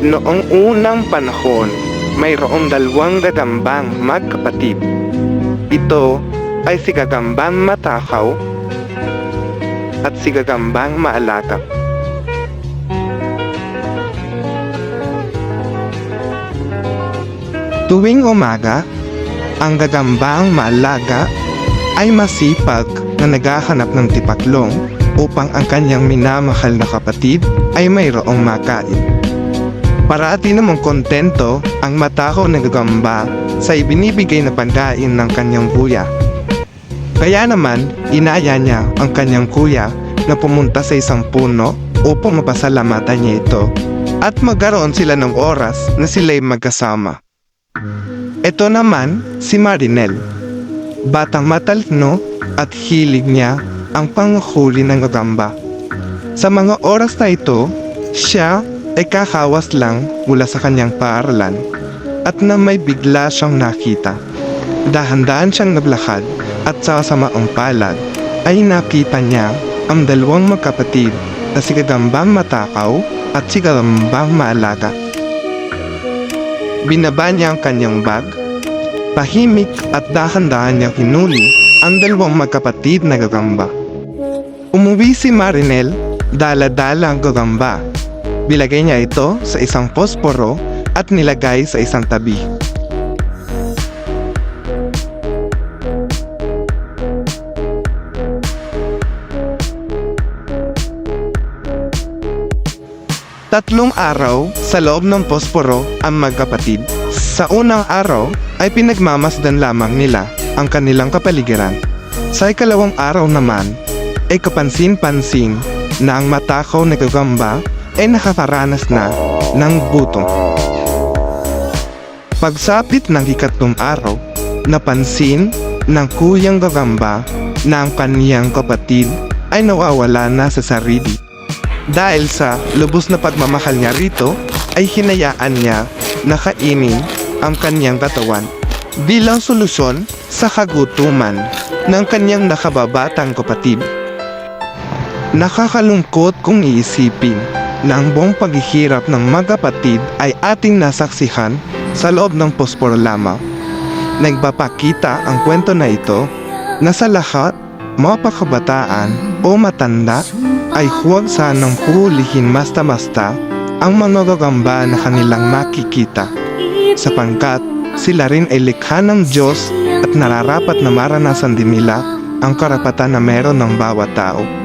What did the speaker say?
Noong unang panahon, mayroong dalawang gagambang magkapatid. Ito ay si Gagambang Matakaw at si Gagambang Maalaga. Tuwing umaga, ang Gagambang Maalaga ay masipag na naghahanap ng tipaklong upang ang kanyang minamahal na kapatid ay mayroong makain. Parati namang kontento ang matakaw na gagamba sa ibinibigay na pagkain ng kanyang kuya. Kaya naman, inaya niya ang kanyang kuya na pumunta sa isang puno upang mapasalamatan niya ito at magkaroon sila ng oras na sila'y magkasama. Ito naman si Marinel. Batang matalino at hilig niya ang panghuli ng gagamba. Sa mga oras na ito, siya ay kakawas lang mula sa kanyang paaralan at na may bigla siyang nakita. Dahan-dahan siyang naglakad at sa kasamaang palad ay nakita niya ang dalawang magkapatid na si Gagambang Matakaw at si Gagambang Maalaga. Binaba niya ang kanyang bag, tahimik at dahan-dahan niyang hinuli ang dalawang magkapatid na gagamba. Umuwi si Marinel, dala-dala ang gagamba. Bilagay niya ito sa isang posporo at nilagay sa isang tabi. Tatlong araw sa loob ng posporo ang magkapatid. Sa unang araw ay pinagmamasdan lamang nila ang kanilang kapaligiran. Sa ikalawang araw naman ay kapansin-pansin na ang matakaw na gagamba ay nakakaranas na ng gutom. Pagsapit ng ikatlong araw, napansin ng kuyang gagamba na ang kaniyang kapatid ay nawawala na sa sarili. Dahil sa lubos na pagmamahal niya rito, ay hinayaan niya na kainin ang kaniyang katawan bilang solusyon sa kagutuman ng kaniyang nakababatang kapatid. Nakakalungkot kung iisipin na ang buong paghihirap ng magkapatid ay ating nasaksihan sa loob ng posporo lamang. Nagpapakita ang kwento na ito na sa lahat, mga pagkabataan o matanda ay huwag sanang hulihin basta-basta ang mga gagamba na kanilang makikita, sapagkat sila rin ay likha ng Diyos at nararapat na maranasan din nila ang karapatan na meron ng bawat tao.